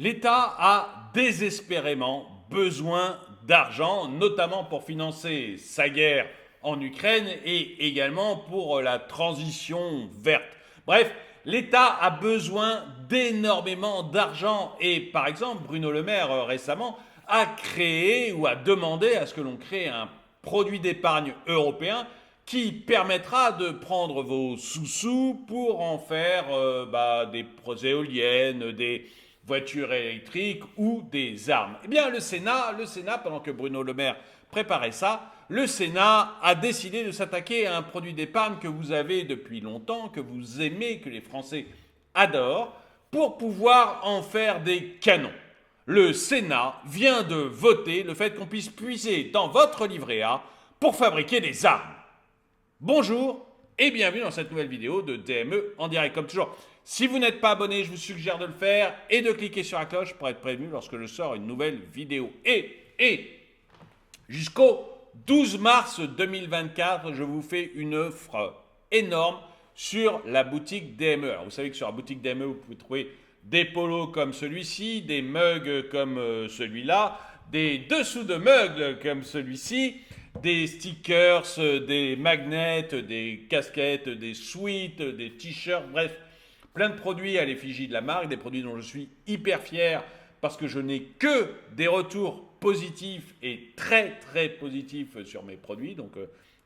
L'État a désespérément besoin d'argent, notamment pour financer sa guerre en Ukraine et également pour la transition verte. Bref, l'État a besoin d'énormément d'argent et par exemple, Bruno Le Maire récemment a créé ou a demandé à ce que l'on crée un produit d'épargne européen qui permettra de prendre vos sous-sous pour en faire des éoliennes, des voitures électriques ou des armes. Eh bien, le Sénat, pendant que Bruno Le Maire préparait ça, le Sénat a décidé de s'attaquer à un produit d'épargne que vous avez depuis longtemps, que vous aimez, que les Français adorent, pour pouvoir en faire des canons. Le Sénat vient de voter le fait qu'on puisse puiser dans votre livret A pour fabriquer des armes. Bonjour et bienvenue dans cette nouvelle vidéo de DME en direct. Comme toujours, si vous n'êtes pas abonné, je vous suggère de le faire et de cliquer sur la cloche pour être prévenu lorsque je sors une nouvelle vidéo. Et jusqu'au 12 mars 2024, je vous fais une offre énorme sur la boutique DME. Alors vous savez que sur la boutique DME, vous pouvez trouver des polos comme celui-ci, des mugs comme celui-là, des dessous de mugs comme celui-ci, des stickers, des magnets, des casquettes, des sweats, des t-shirts, bref, plein de produits à l'effigie de la marque, des produits dont je suis hyper fier parce que je n'ai que des retours positifs et très très positifs sur mes produits, donc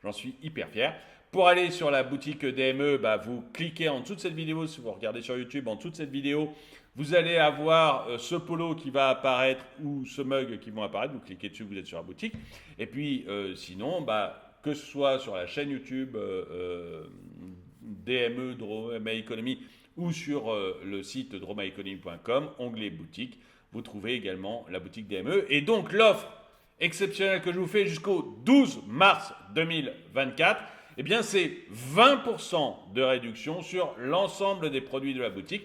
j'en suis hyper fier. Pour aller sur la boutique DME, vous cliquez en dessous de cette vidéo, si vous regardez sur YouTube, en dessous de cette vidéo, vous allez avoir ce polo qui va apparaître ou ce mug qui vont apparaître. Vous cliquez dessus, vous êtes sur la boutique. Et puis sinon, que ce soit sur la chaîne YouTube DME Droma Economy ou sur le site dromaeconomy.com, onglet boutique, vous trouvez également la boutique DME. Et donc l'offre exceptionnelle que je vous fais jusqu'au 12 mars 2024, eh bien c'est 20% de réduction sur l'ensemble des produits de la boutique,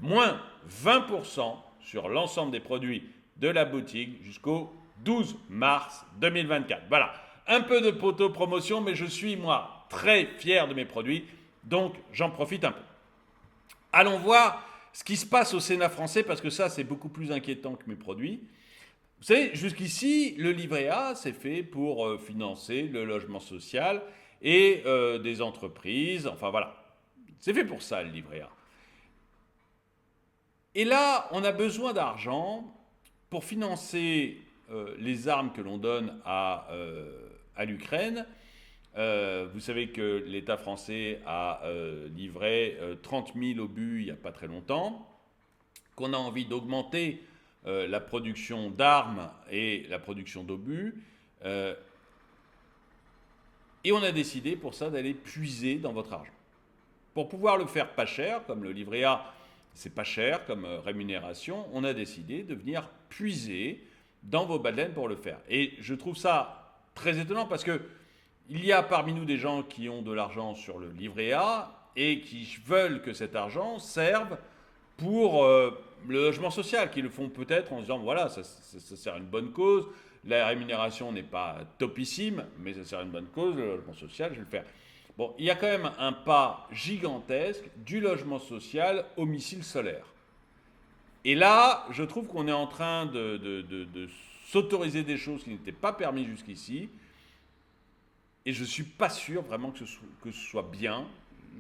moins 20% sur l'ensemble des produits de la boutique jusqu'au 12 mars 2024. Voilà, un peu de promotion, mais je suis moi très fier de mes produits, donc j'en profite un peu. Allons voir ce qui se passe au Sénat français, parce que ça c'est beaucoup plus inquiétant que mes produits. Vous savez, jusqu'ici, le livret A, c'est fait pour financer le logement social et des entreprises. Enfin voilà, c'est fait pour ça le livret A. Et là, on a besoin d'argent pour financer les armes que l'on donne à l'Ukraine. Vous savez que l'État français a livré 30 000 obus il n'y a pas très longtemps, qu'on a envie d'augmenter la production d'armes et la production d'obus. Et on a décidé pour ça d'aller puiser dans votre argent. Pour pouvoir le faire pas cher, comme le livret A, c'est pas cher comme rémunération, on a décidé de venir puiser dans vos badlaines pour le faire. Et je trouve ça très étonnant parce que il y a parmi nous des gens qui ont de l'argent sur le livret A et qui veulent que cet argent serve pour le logement social, qui le font peut-être en se disant voilà, ça sert à une bonne cause, la rémunération n'est pas topissime, mais ça sert à une bonne cause, le logement social, je vais le faire. Bon, il y a quand même un pas gigantesque du logement social au missile solaire. Et là, je trouve qu'on est en train de s'autoriser des choses qui n'étaient pas permises jusqu'ici. Et je ne suis pas sûr vraiment que ce soit bien.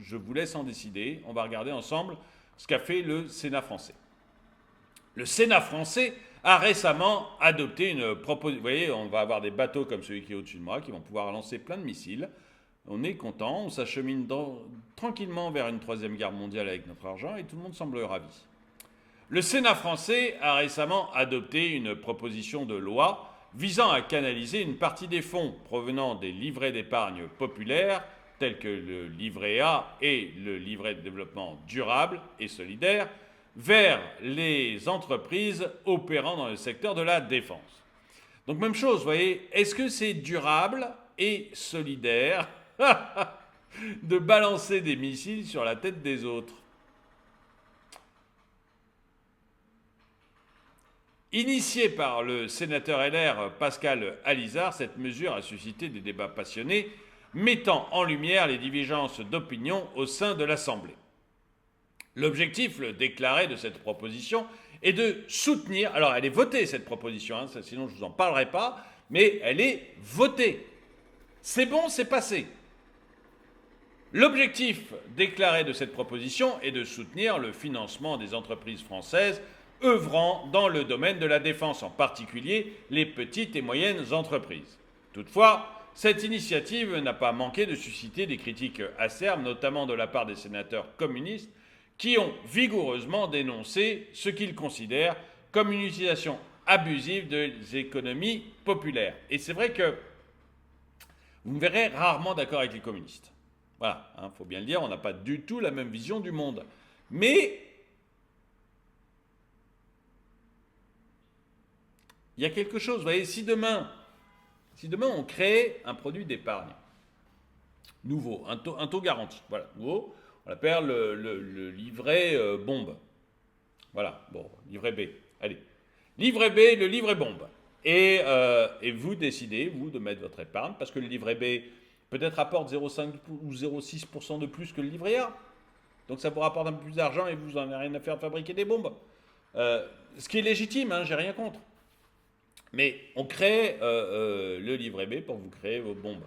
Je vous laisse en décider. On va regarder ensemble ce qu'a fait le Sénat français. Le Sénat français a récemment adopté une proposition. Vous voyez, on va avoir des bateaux comme celui qui est au-dessus de moi qui vont pouvoir lancer plein de missiles. On est content, on s'achemine tranquillement vers une troisième guerre mondiale avec notre argent et tout le monde semble ravi. Le Sénat français a récemment adopté une proposition de loi visant à canaliser une partie des fonds provenant des livrets d'épargne populaires, tels que le livret A et le livret de développement durable et solidaire, vers les entreprises opérant dans le secteur de la défense. Donc même chose, vous voyez, est-ce que c'est durable et solidaire de balancer des missiles sur la tête des autres? Initiée par le sénateur LR Pascal Alizard, cette mesure a suscité des débats passionnés, mettant en lumière les divergences d'opinion au sein de l'Assemblée. L'objectif, le déclaré de cette proposition, et de soutenir, alors elle est votée cette proposition, hein, sinon je ne vous en parlerai pas, mais elle est votée. C'est bon, c'est passé. L'objectif déclaré de cette proposition est de soutenir le financement des entreprises françaises œuvrant dans le domaine de la défense, en particulier les petites et moyennes entreprises. Toutefois, cette initiative n'a pas manqué de susciter des critiques acerbes, notamment de la part des sénateurs communistes, qui ont vigoureusement dénoncé ce qu'ils considèrent comme une utilisation abusive des économies populaires. Et c'est vrai que vous me verrez rarement d'accord avec les communistes. Voilà, faut bien le dire, on n'a pas du tout la même vision du monde. Mais il y a quelque chose, vous voyez, si demain on crée un produit d'épargne nouveau, un taux garanti, voilà, nouveau, on l'appelle le livret bombe. Voilà, bon, livret B, allez. Livret B, le livret bombe. Et vous décidez, vous, de mettre votre épargne, parce que le livret B peut-être rapporte 0,5 ou 0,6% de plus que le livret A. Donc ça vous rapporte un peu plus d'argent et vous n'en avez rien à faire de fabriquer des bombes. Ce qui est légitime, hein, j'ai rien contre. Mais on crée le livret B pour vous créer vos bombes.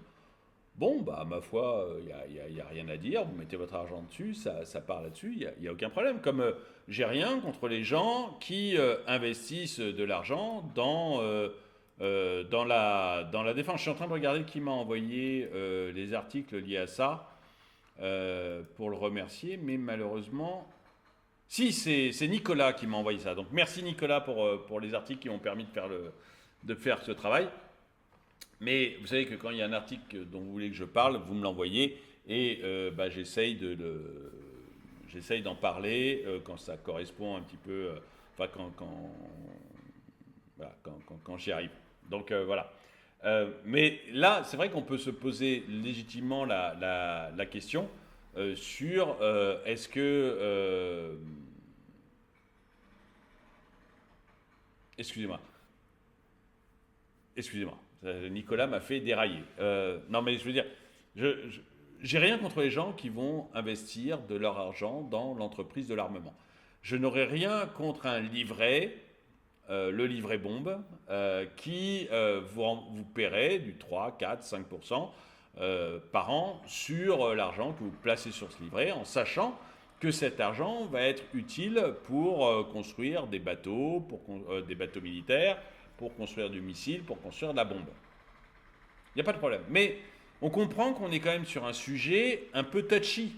Bon, bah, ma foi, il n'y a rien à dire. Vous mettez votre argent dessus, ça part là-dessus, il n'y a aucun problème. Comme j'ai rien contre les gens qui investissent de l'argent dans la défense. Je suis en train de regarder qui m'a envoyé les articles liés à ça pour le remercier, mais malheureusement... Si, c'est Nicolas qui m'a envoyé ça. Donc merci Nicolas pour les articles qui m'ont permis de faire ce travail. Mais vous savez que quand il y a un article dont vous voulez que je parle, vous me l'envoyez et j'essaye d'en parler quand ça correspond un petit peu, quand j'y arrive. Donc voilà. Mais là, c'est vrai qu'on peut se poser légitimement la question sur est-ce que... Excusez-moi. Nicolas m'a fait dérailler. Non, mais je veux dire, j'ai rien contre les gens qui vont investir de leur argent dans l'entreprise de l'armement. Je n'aurais rien contre un livret, le livret bombe, qui vous paierait du 3, 4, 5% par an sur l'argent que vous placez sur ce livret, en sachant que cet argent va être utile pour construire des bateaux, des bateaux militaires, pour construire du missile, pour construire de la bombe. Il n'y a pas de problème. Mais on comprend qu'on est quand même sur un sujet un peu touchy.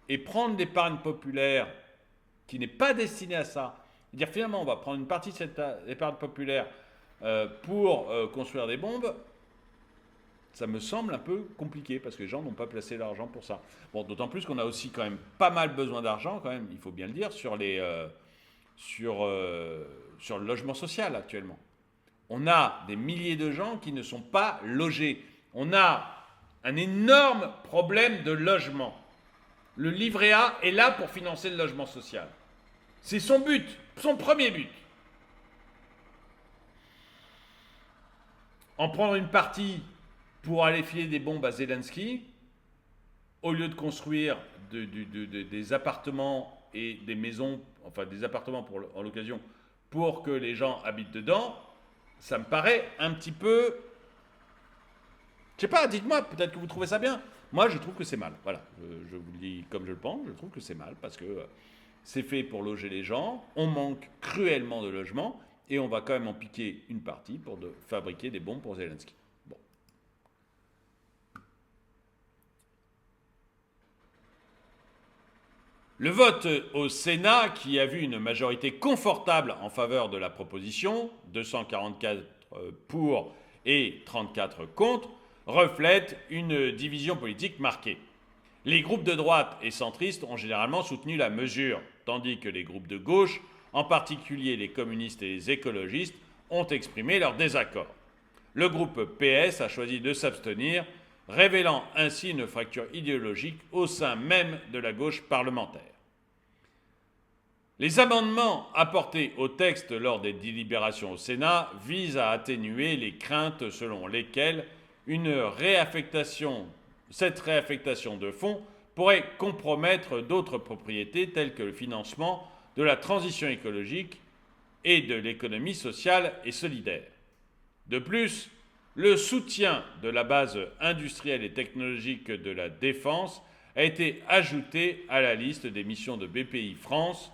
Et prendre l'épargne populaire qui n'est pas destinée à ça, dire finalement on va prendre une partie de cette épargne populaire pour construire des bombes, ça me semble un peu compliqué parce que les gens n'ont pas placé l'argent pour ça. Bon, d'autant plus qu'on a aussi quand même pas mal besoin d'argent, quand même, il faut bien le dire, sur le logement social actuellement. On a des milliers de gens qui ne sont pas logés. On a un énorme problème de logement. Le livret A est là pour financer le logement social. C'est son but, son premier but. En prendre une partie pour aller filer des bombes à Zelensky, au lieu de construire des appartements et des maisons, enfin des appartements en l'occasion, pour que les gens habitent dedans, ça me paraît un petit peu... Je sais pas, dites-moi, peut-être que vous trouvez ça bien. Moi, je trouve que c'est mal. Voilà, je vous le dis comme je le pense, je trouve que c'est mal parce que c'est fait pour loger les gens, on manque cruellement de logements et on va quand même en piquer une partie pour fabriquer des bombes pour Zelensky. Bon. Le vote au Sénat, qui a vu une majorité confortable en faveur de la proposition, 244 pour et 34 contre, reflète une division politique marquée. Les groupes de droite et centristes ont généralement soutenu la mesure, tandis que les groupes de gauche, en particulier les communistes et les écologistes, ont exprimé leur désaccord. Le groupe PS a choisi de s'abstenir, révélant ainsi une fracture idéologique au sein même de la gauche parlementaire. Les amendements apportés au texte lors des délibérations au Sénat visent à atténuer les craintes selon lesquelles cette réaffectation de fonds pourrait compromettre d'autres propriétés telles que le financement de la transition écologique et de l'économie sociale et solidaire. De plus, le soutien de la base industrielle et technologique de la défense a été ajouté à la liste des missions de BPI France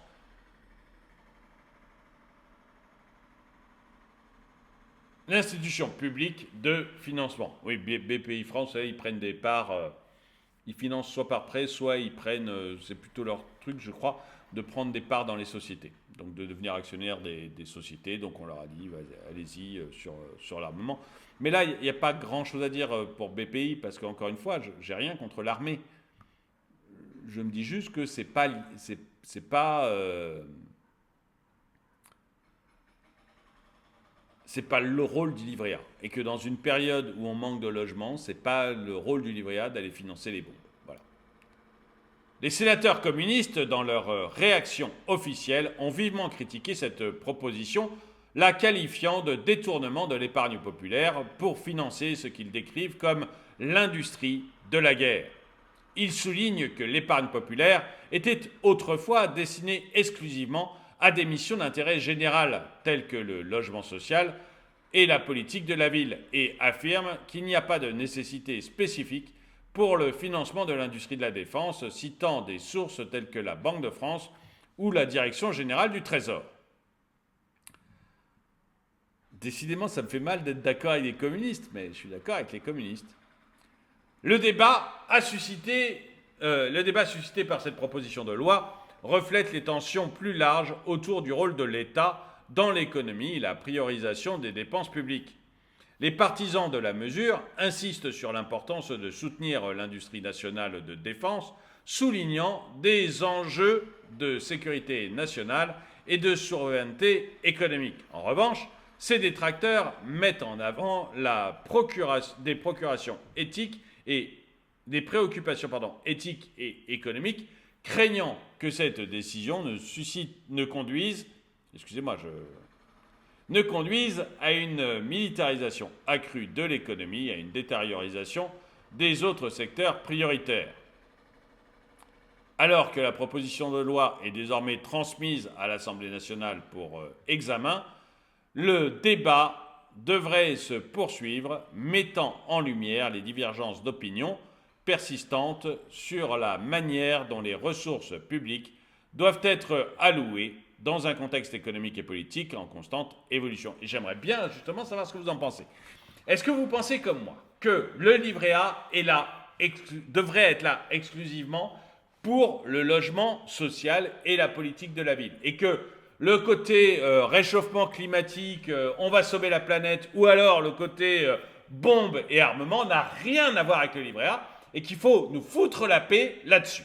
l'institution publique de financement. Oui, BPI France, ils prennent des parts, ils financent soit par prêt, soit ils prennent, c'est plutôt leur truc, je crois, de prendre des parts dans les sociétés. Donc de devenir actionnaire des sociétés. Donc on leur a dit, allez-y sur l'armement. Mais là, il n'y a pas grand-chose à dire pour BPI, parce qu'encore une fois, je n'ai rien contre l'armée. Je me dis juste que c'est pas le rôle du livret A. Et que dans une période où on manque de logement, c'est pas le rôle du livret A d'aller financer les bombes. Voilà. Les sénateurs communistes, dans leur réaction officielle, ont vivement critiqué cette proposition, la qualifiant de détournement de l'épargne populaire pour financer ce qu'ils décrivent comme l'industrie de la guerre. Ils soulignent que l'épargne populaire était autrefois destinée exclusivement à des missions d'intérêt général telles que le logement social et la politique de la ville et affirment qu'il n'y a pas de nécessité spécifique pour le financement de l'industrie de la défense, citant des sources telles que la Banque de France ou la Direction générale du Trésor. Décidément, ça me fait mal d'être d'accord avec les communistes, mais je suis d'accord avec les communistes. Le débat suscité par cette proposition de loi reflète les tensions plus larges autour du rôle de l'État dans l'économie et la priorisation des dépenses publiques. Les partisans de la mesure insistent sur l'importance de soutenir l'industrie nationale de défense, soulignant des enjeux de sécurité nationale et de souveraineté économique. En revanche, ces détracteurs mettent en avant des préoccupations éthiques et économiques, craignant que cette décision ne conduise à une militarisation accrue de l'économie et à une détérioration des autres secteurs prioritaires. Alors que la proposition de loi est désormais transmise à l'Assemblée nationale pour examen, le débat devrait se poursuivre, mettant en lumière les divergences d'opinion persistantes sur la manière dont les ressources publiques doivent être allouées dans un contexte économique et politique en constante évolution. Et j'aimerais bien justement savoir ce que vous en pensez. Est-ce que vous pensez comme moi que le livret A devrait être là exclusivement pour le logement social et la politique de la ville, et que le côté réchauffement climatique, on va sauver la planète, ou alors le côté bombe et armement n'a rien à voir avec le livret A, et qu'il faut nous foutre la paix là-dessus?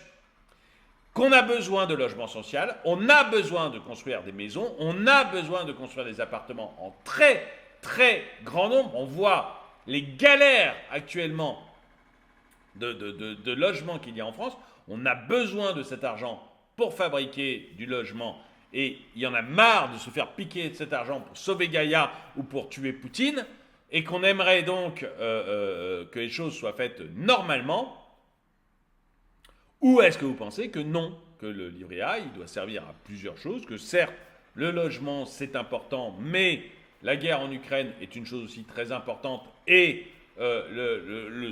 Qu'on a besoin de logement social, on a besoin de construire des maisons, on a besoin de construire des appartements en très très grand nombre. On voit les galères actuellement de logement qu'il y a en France. On a besoin de cet argent pour fabriquer du logement, et il y en a marre de se faire piquer de cet argent pour sauver Gaïa ou pour tuer Poutine, et qu'on aimerait donc que les choses soient faites normalement. Ou est-ce que vous pensez que non, que le livret A, il doit servir à plusieurs choses, que certes, le logement, c'est important, mais la guerre en Ukraine est une chose aussi très importante, et le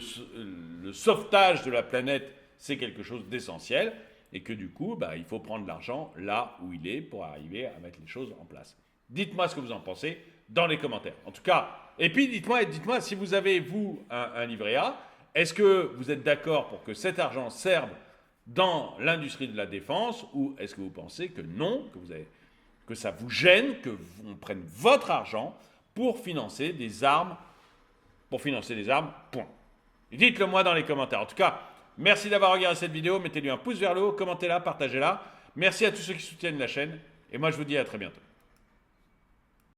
sauvetage de la planète, c'est quelque chose d'essentiel, et que du coup, il faut prendre l'argent là où il est pour arriver à mettre les choses en place. Dites-moi ce que vous en pensez dans les commentaires. En tout cas, et puis dites-moi si vous avez, vous, un livret A, est-ce que vous êtes d'accord pour que cet argent serve dans l'industrie de la défense, ou est-ce que vous pensez que non, que ça vous gêne, qu'on prenne votre argent pour financer des armes, point. Dites-le moi dans les commentaires. En tout cas, merci d'avoir regardé cette vidéo, mettez-lui un pouce vers le haut, commentez-la, partagez-la. Merci à tous ceux qui soutiennent la chaîne, et moi je vous dis à très bientôt.